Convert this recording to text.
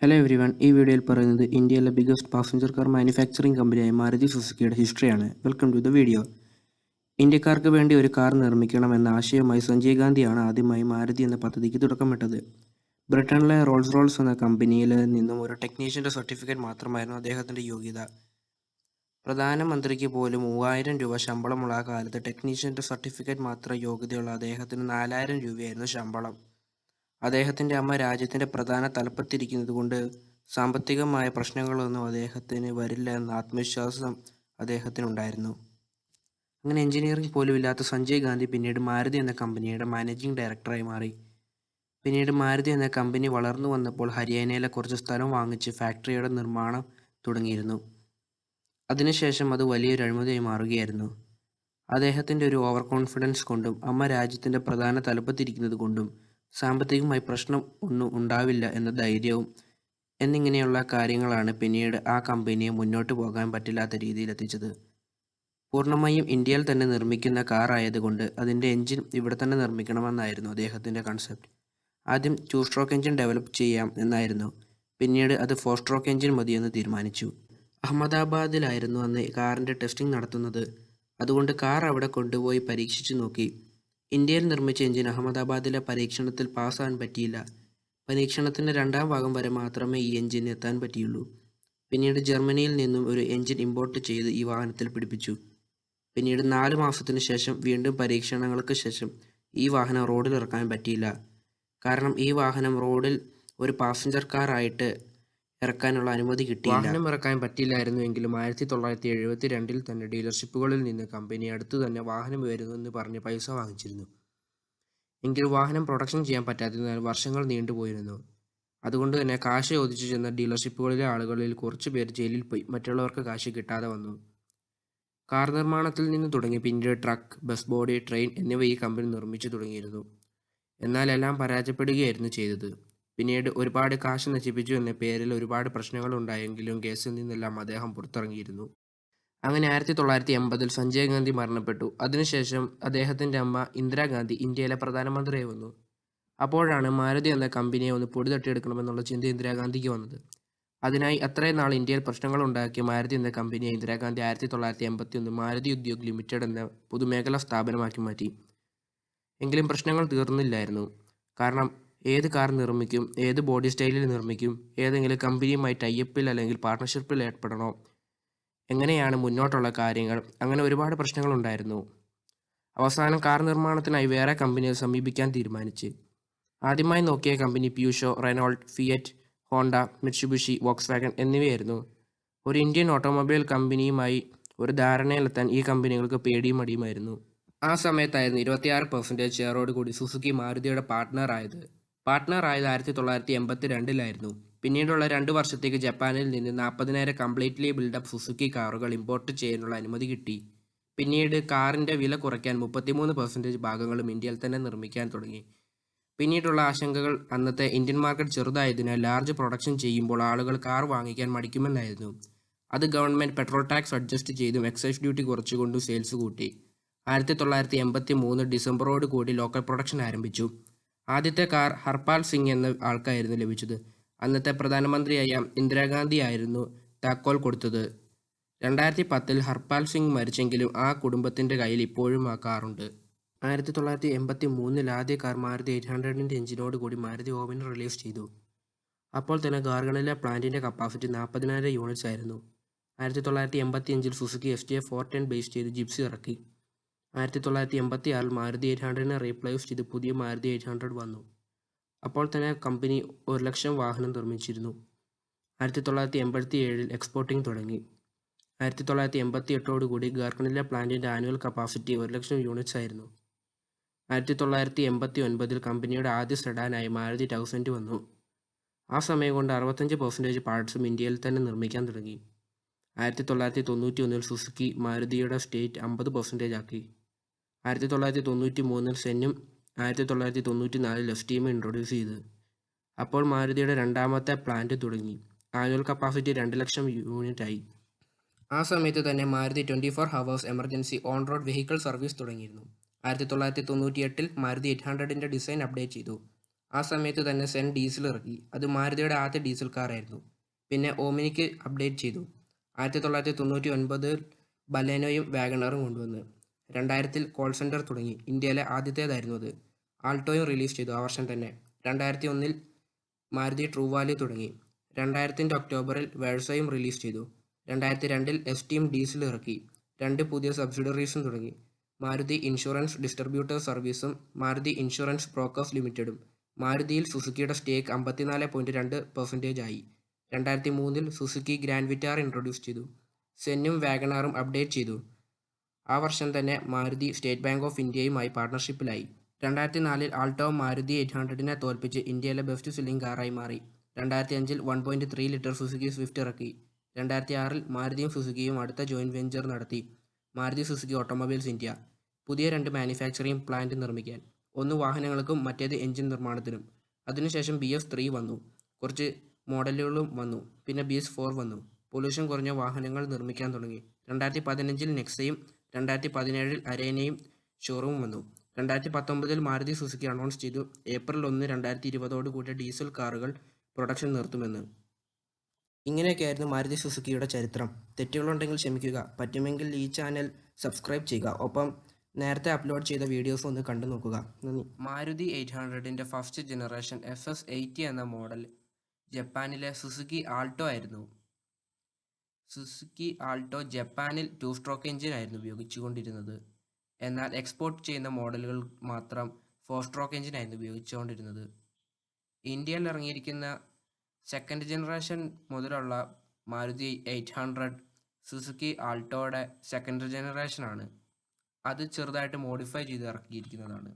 Hello everyone, ഈ വീഡിയോയിൽ പറയുന്നത് ഇന്ത്യയിലെ ബിഗസ്റ്റ് പാസഞ്ചർ കാർ മാനുഫാക്ചറിംഗ് കമ്പനിയായ മാരുതി സുസുക്കിയുടെ ഹിസ്റ്ററിയാണ്. Welcome to the video. ഇന്ത്യക്കാർക്ക് വേണ്ടി ഒരു കാർ നിർമ്മിക്കണമെന്ന ആശയവുമായി സഞ്ജയ് ഗാന്ധിയാണ് ആദ്യമായി മാരുതി എന്ന പദ്ധതിക്ക് തുടക്കമിട്ടത്. ബ്രിട്ടനിലെ റോൾസ് റോയ്സ് എന്ന കമ്പനിയിൽ നിന്നും ഒരു ടെക്നീഷ്യൻ്റെ സർട്ടിഫിക്കറ്റ് മാത്രമായിരുന്നു അദ്ദേഹത്തിൻ്റെ യോഗ്യത. പ്രധാനമന്ത്രിക്ക് പോലും 3000 രൂപ ശമ്പളമുള്ള ആ കാലത്ത് ടെക്നീഷ്യൻ്റെ സർട്ടിഫിക്കറ്റ് മാത്രം യോഗ്യതയുള്ള അദ്ദേഹത്തിന് 4000 രൂപയായിരുന്നു ശമ്പളം. അദ്ദേഹത്തിൻ്റെ അമ്മ രാജ്യത്തിൻ്റെ പ്രധാന തലപ്പത്തിരിക്കുന്നതുകൊണ്ട് സാമ്പത്തികമായ പ്രശ്നങ്ങളൊന്നും അദ്ദേഹത്തിന് വരില്ല എന്ന ആത്മവിശ്വാസം അദ്ദേഹത്തിനുണ്ടായിരുന്നു. അങ്ങനെ എഞ്ചിനീയറിംഗ് പോലും ഇല്ലാത്ത സഞ്ജയ് ഗാന്ധി പിന്നീട് മാരുതി എന്ന കമ്പനിയുടെ മാനേജിംഗ് ഡയറക്ടറായി മാറി. പിന്നീട് മാരുതി എന്ന കമ്പനി വളർന്നു വന്നപ്പോൾ ഹരിയാനയിലെ കുറച്ച് സ്ഥലം വാങ്ങിച്ച് ഫാക്ടറിയുടെ നിർമ്മാണം തുടങ്ങിയിരുന്നു. അതിനുശേഷം അത് വലിയൊരു അഴിമതിയായി മാറുകയായിരുന്നു. അദ്ദേഹത്തിൻ്റെ ഒരു ഓവർ കോൺഫിഡൻസ് കൊണ്ടും അമ്മ രാജ്യത്തിൻ്റെ പ്രധാന തലപ്പത്തിരിക്കുന്നത് കൊണ്ടും സാമ്പത്തികമായി പ്രശ്നം ഒന്നും ഉണ്ടാവില്ല എന്ന ധൈര്യവും എന്നിങ്ങനെയുള്ള കാര്യങ്ങളാണ് പിന്നീട് ആ കമ്പനിയെ മുന്നോട്ട് പോകാൻ പറ്റില്ലാത്ത രീതിയിലെത്തിച്ചത്. പൂർണ്ണമായും ഇന്ത്യയിൽ തന്നെ നിർമ്മിക്കുന്ന കാർ ആയതുകൊണ്ട് അതിൻ്റെ എൻജിൻ ഇവിടെ തന്നെ നിർമ്മിക്കണമെന്നായിരുന്നു അദ്ദേഹത്തിൻ്റെ കൺസെപ്റ്റ്. ആദ്യം 2 സ്ട്രോക്ക് എൻജിൻ ഡെവലപ്പ് ചെയ്യാം എന്നായിരുന്നു. പിന്നീട് അത് 4 സ്ട്രോക്ക് എൻജിൻ മതിയെന്ന് തീരുമാനിച്ചു. അഹമ്മദാബാദിലായിരുന്നു അന്ന് കാറിൻ്റെ ടെസ്റ്റിംഗ് നടത്തുന്നത്. അതുകൊണ്ട് കാർ അവിടെ കൊണ്ടുപോയി പരീക്ഷിച്ചു നോക്കി. ഇന്ത്യയിൽ നിർമ്മിച്ച എഞ്ചിൻ അഹമ്മദാബാദിലെ പരീക്ഷണത്തിൽ പാസ്സാകാൻ പറ്റിയില്ല. പരീക്ഷണത്തിൻ്റെ 2ാം ഭാഗം വരെ മാത്രമേ ഈ എഞ്ചിന് എത്താൻ പറ്റിയുള്ളൂ. പിന്നീട് ജർമ്മനിയിൽ നിന്നും ഒരു എഞ്ചിൻ ഇമ്പോർട്ട് ചെയ്ത് ഈ വാഹനത്തിൽ പിടിപ്പിച്ചു. പിന്നീട് 4 മാസത്തിനു ശേഷം വീണ്ടും പരീക്ഷണങ്ങൾക്ക് ശേഷം ഈ വാഹനം റോഡിൽ ഇറക്കാൻ പറ്റിയില്ല. കാരണം ഈ വാഹനം റോഡിൽ ഒരു പാസഞ്ചർ കാർ ആയിട്ട് ഇറക്കാനുള്ള അനുമതി കിട്ടിയില്ല. വാഹനം ഇറക്കാൻ പറ്റില്ലായിരുന്നുവെങ്കിലും 1972 തന്നെ ഡീലർഷിപ്പുകളിൽ നിന്ന് കമ്പനി അടുത്തു തന്നെ വാഹനം വരുമെന്ന് പറഞ്ഞ് പൈസ വാങ്ങിച്ചിരുന്നു. എങ്കിലും വാഹനം പ്രൊഡക്ഷൻ ചെയ്യാൻ പറ്റാത്തതിനാൽ വർഷങ്ങൾ നീണ്ടുപോയിരുന്നു. അതുകൊണ്ട് തന്നെ കാശ് ചോദിച്ചു ചെന്ന ഡീലർഷിപ്പുകളിലെ ആളുകളിൽ കുറച്ചു പേർ ജയിലിൽ പോയി. മറ്റുള്ളവർക്ക് കാശ് കിട്ടാതെ വന്നു. കാർ നിർമ്മാണത്തിൽ നിന്ന് തുടങ്ങി പിന്നീട് ട്രക്ക്, ബസ് ബോഡി, ട്രെയിൻ എന്നിവ ഈ കമ്പനി നിർമ്മിച്ചു തുടങ്ങിയിരുന്നു. എന്നാൽ എല്ലാം പരാജയപ്പെടുകയായിരുന്നു ചെയ്തത്. പിന്നീട് ഒരുപാട് കാശ് നശിപ്പിച്ചു എന്ന പേരിൽ ഒരുപാട് പ്രശ്നങ്ങൾ ഉണ്ടായെങ്കിലും കേസിൽ നിന്നെല്ലാം അദ്ദേഹം പുറത്തിറങ്ങിയിരുന്നു. അങ്ങനെ 1980-ൽ സഞ്ജയ് ഗാന്ധി മരണപ്പെട്ടു. അതിനുശേഷം അദ്ദേഹത്തിൻ്റെ അമ്മ ഇന്ദിരാഗാന്ധി ഇന്ത്യയിലെ പ്രധാനമന്ത്രിയായി വന്നു. അപ്പോഴാണ് മാരുതി എന്ന കമ്പനിയെ ഒന്ന് പൊടി തട്ടിയെടുക്കണമെന്നുള്ള ചിന്ത ഇന്ദിരാഗാന്ധിക്ക് വന്നത്. അതിനായി അത്രയും നാൾ ഇന്ത്യയിൽ പ്രശ്നങ്ങൾ ഉണ്ടാക്കിയ മാരുതി എന്ന കമ്പനിയെ ഇന്ദിരാഗാന്ധി 1981 മാരുതി ഉദ്योग ലിമിറ്റഡ് എന്ന പൊതുമേഖലാ സ്ഥാപനമാക്കി മാറ്റി. എങ്കിലും പ്രശ്നങ്ങൾ തീർന്നില്ലായിരുന്നു. കാരണം ഏത് കാർ നിർമ്മിക്കും, ഏത് ബോഡി സ്റ്റൈലിൽ നിർമ്മിക്കും, ഏതെങ്കിലും കമ്പനിയുമായി ടൈപ്പിൽ അല്ലെങ്കിൽ പാർട്ട്ണർഷിപ്പിൽ ഏർപ്പെടണോ, എങ്ങനെയാണ് മുന്നോട്ടുള്ള കാര്യങ്ങൾ, അങ്ങനെ ഒരുപാട് പ്രശ്നങ്ങളുണ്ടായിരുന്നു. അവസാനം കാർ നിർമ്മാണത്തിനായി വേറെ കമ്പനിയെ സമീപിക്കാൻ തീരുമാനിച്ച്. ആദ്യമായി നോക്കിയ company Peugeot, Renault, Fiat, Honda, Mitsubishi, Volkswagen എന്നിവയായിരുന്നു. ഒരു ഇന്ത്യൻ ഓട്ടോമൊബൈൽ കമ്പനിയുമായി ഒരു ധാരണയിലെത്താൻ ഈ കമ്പനികൾക്ക് പേടിയും മടിയുമായിരുന്നു. ആ സമയത്തായിരുന്നു 26% ഷെയറോട് കൂടി സുസുക്കി മാരുതിയുടെ പാർട്ട്ണറായത് 1982-ലായിരുന്നു. പിന്നീടുള്ള 2 വർഷത്തേക്ക് ജപ്പാനിൽ നിന്ന് 40,000 കംപ്ലീറ്റ്ലി ബിൽഡപ്പ് സുസുക്കി കാറുകൾ ഇമ്പോർട്ട് ചെയ്യാനുള്ള അനുമതി കിട്ടി. പിന്നീട് കാറിൻ്റെ വില കുറയ്ക്കാൻ 33% ഭാഗങ്ങളും ഇന്ത്യയിൽ തന്നെ നിർമ്മിക്കാൻ തുടങ്ങി. പിന്നീടുള്ള ആശങ്കകൾ അന്നത്തെ ഇന്ത്യൻ മാർക്കറ്റ് ചെറുതായതിനാൽ ലാർജ് പ്രൊഡക്ഷൻ ചെയ്യുമ്പോൾ ആളുകൾ കാർ വാങ്ങിക്കാൻ മടിക്കുമെന്നായിരുന്നു. അത് ഗവൺമെൻറ് പെട്രോൾ ടാക്സ് അഡ്ജസ്റ്റ് ചെയ്തും എക്സൈസ് ഡ്യൂട്ടി കുറച്ചുകൊണ്ടും സെയിൽസ് കൂട്ടി. 1983 ഡിസംബറോട് കൂടി ലോക്കൽ പ്രൊഡക്ഷൻ ആരംഭിച്ചു. ആദ്യത്തെ കാർ ഹർപാൽ സിംഗ് എന്ന ആൾക്കായിരുന്നു ലഭിച്ചത്. അന്നത്തെ പ്രധാനമന്ത്രിയായ ഇന്ദിരാഗാന്ധി ആയിരുന്നു താക്കോൽ കൊടുത്തത്. 2010-ൽ ഹർപാൽ സിംഗ് മരിച്ചെങ്കിലും ആ കുടുംബത്തിൻ്റെ കയ്യിൽ ഇപ്പോഴും ആ കാറുണ്ട്. 1983-ൽ ആദ്യ കാർ മാരുതി 800-ൻ്റെ എഞ്ചിനോട് കൂടി മാരുതി ഓമിനി റിലീസ് ചെയ്തു. അപ്പോൾ തന്നെ ഗാർഗണിലെ പ്ലാന്റിൻ്റെ കപ്പാസിറ്റി 40,000 യൂണിറ്റ്സ് ആയിരുന്നു. 1985-ൽ സുസുക്കി FJ 410 ബേസ് ചെയ്ത് ജിപ്സി ഇറക്കി. 1986-ൽ മാരുതി 800-നെ റീപ്ലേസ് ചെയ്ത് പുതിയ മാരുതി 800 വന്നു. അപ്പോൾ തന്നെ കമ്പനി 1,00,000 വാഹനം നിർമ്മിച്ചിരുന്നു. 1987-ൽ എക്സ്പോർട്ടിംഗ് തുടങ്ങി. 1988-ഓടുകൂടി ഗാർഗണിലെ പ്ലാന്റിൻ്റെ ആനുവൽ കപ്പാസിറ്റി 1,00,000 യൂണിറ്റ്സ് ആയിരുന്നു. 1989-ൽ കമ്പനിയുടെ ആദ്യ സെഡാനായി മാരുതി 1000 വന്നു. ആ സമയം കൊണ്ട് 65% പാർട്സും ഇന്ത്യയിൽ തന്നെ നിർമ്മിക്കാൻ തുടങ്ങി. 1991-ൽ സുസുക്കി മാരുതിയുടെ സ്റ്റേറ്റ് 50% ആക്കി. 1993-ൽ സെന്നും 1994-ൽ എസ്റ്റീമും ഇൻട്രൊഡ്യൂസ് ചെയ്ത്. അപ്പോൾ മാരുതിയുടെ 2ാമത്തെ പ്ലാന്റ് തുടങ്ങി. Annual capacity 2,00,000 യൂണിറ്റായി. ആ സമയത്ത് തന്നെ Maruti 24 hours emergency on road vehicle service തുടങ്ങിയിരുന്നു. 1998-ൽ മാരുതി 800-ൻ്റെ ഡിസൈൻ അപ്ഡേറ്റ് ചെയ്തു. ആ സമയത്ത് തന്നെ സെൻ ഡീസൽ ഇറക്കി. അത് മാരുതിയുടെ ആദ്യ ഡീസൽ കാറായിരുന്നു. പിന്നെ ഓമിനിക്ക് അപ്ഡേറ്റ് ചെയ്തു. 1999 ബലേനോയും വാഗണറും കൊണ്ടുവന്ന്. 2000 കോൾ സെൻറ്റർ തുടങ്ങി. ഇന്ത്യയിലെ ആദ്യത്തേതായിരുന്നു അത്. ആൾട്ടോയും റിലീസ് ചെയ്തു ആ വർഷം തന്നെ. 2001 മാരുതി ട്രൂ വാല്യൂ തുടങ്ങി. 2000 ഒക്ടോബറിൽ വേഴ്സോയും റിലീസ് ചെയ്തു. 2002 എസ്റ്റീം ഡീസൽ ഇറക്കി. 2 പുതിയ സബ്സിഡറീസും തുടങ്ങി. മാരുതി ഇൻഷുറൻസ് ഡിസ്ട്രിബ്യൂട്ടേഴ്സ് സർവീസും മാരുതി ഇൻഷുറൻസ് ബ്രോക്കേഴ്സ് ലിമിറ്റഡും. മാരുതിയിൽ സുസുക്കിയുടെ സ്റ്റേക്ക് 54.2% ആയി. 2003 സുസുക്കി ഗ്രാൻഡ് വിറ്റാർ ഇൻട്രൊഡ്യൂസ് ചെയ്തു. സെന്നും വാഗണാറും അപ്ഡേറ്റ് ചെയ്തു. ആ വർഷം തന്നെ മാരുതി സ്റ്റേറ്റ് ബാങ്ക് ഓഫ് ഇന്ത്യയുമായി പാർട്ണർഷിപ്പിലായി. 2004 ആൾട്ടോ മാരുതി 800നെ തോൽപ്പിച്ച് ഇന്ത്യയിലെ ബെസ്റ്റ് സെല്ലിംഗ് കാറായി മാറി. 2005 1.3 ലിറ്റർ സുസുക്കി സ്വിഫ്റ്റ് ഇറക്കി. 2006 മാരുതിയും സുസുക്കിയും അടുത്ത ജോയിന്റ് വെഞ്ചർ നടത്തി. Maruti Suzuki automobiles India. പുതിയ 2 മാനുഫാക്ചറിംഗ് പ്ലാന്റ് നിർമ്മിക്കാൻ. ഒന്ന് വാഹനങ്ങൾക്കും മറ്റേത് എഞ്ചിൻ നിർമ്മാണത്തിനും. അതിനുശേഷം BS3 വന്നു. കുറച്ച് മോഡലുകളും വന്നു. പിന്നെ BS4 വന്നു. പൊല്യൂഷൻ കുറഞ്ഞ വാഹനങ്ങൾ നിർമ്മിക്കാൻ തുടങ്ങി. 2015 നെക്സയും 2017 അരേനയും ഷോറൂം വന്നു. 2019 മാരുതി സുസുക്കി അനൗൺസ് ചെയ്തു ഏപ്രിൽ 1, 2020 ഡീസൽ കാറുകൾ പ്രൊഡക്ഷൻ നിർത്തുമെന്ന്. ഇങ്ങനെയൊക്കെയായിരുന്നു മാരുതി സുസുക്കിയുടെ ചരിത്രം. തെറ്റുകളുണ്ടെങ്കിൽ ക്ഷമിക്കുക. പറ്റുമെങ്കിൽ ഈ ചാനൽ സബ്സ്ക്രൈബ് ചെയ്യുക. ഒപ്പം നേരത്തെ അപ്ലോഡ് ചെയ്ത വീഡിയോസ് ഒന്ന് കണ്ടു നോക്കുക. നന്ദി. മാരുതി 800ൻ്റെ ഫസ്റ്റ് ജനറേഷൻ FS80 എന്ന മോഡൽ ജപ്പാനിലെ സുസുക്കി ആൾട്ടോ ആയിരുന്നു. സുസുക്കി ആൾട്ടോ ജപ്പാനിൽ 2 സ്ട്രോക്ക് എഞ്ചിനായിരുന്നു ഉപയോഗിച്ചുകൊണ്ടിരുന്നത്. എന്നാൽ എക്സ്പോർട്ട് ചെയ്യുന്ന മോഡലുകൾ മാത്രം 4 സ്ട്രോക്ക് എഞ്ചിനായിരുന്നു ഉപയോഗിച്ചുകൊണ്ടിരുന്നത്. ഇന്ത്യയിൽ ഇറങ്ങിയിരിക്കുന്ന സെക്കൻഡ് ജനറേഷൻ മുതലുള്ള മാരുതി 800 സുസുക്കി ആൾട്ടോയുടെ സെക്കൻഡ് ജനറേഷൻ ആണ്. അത് ചെറുതായിട്ട് മോഡിഫൈ ചെയ്ത് ഇറക്കിയിരിക്കുന്നതാണ്.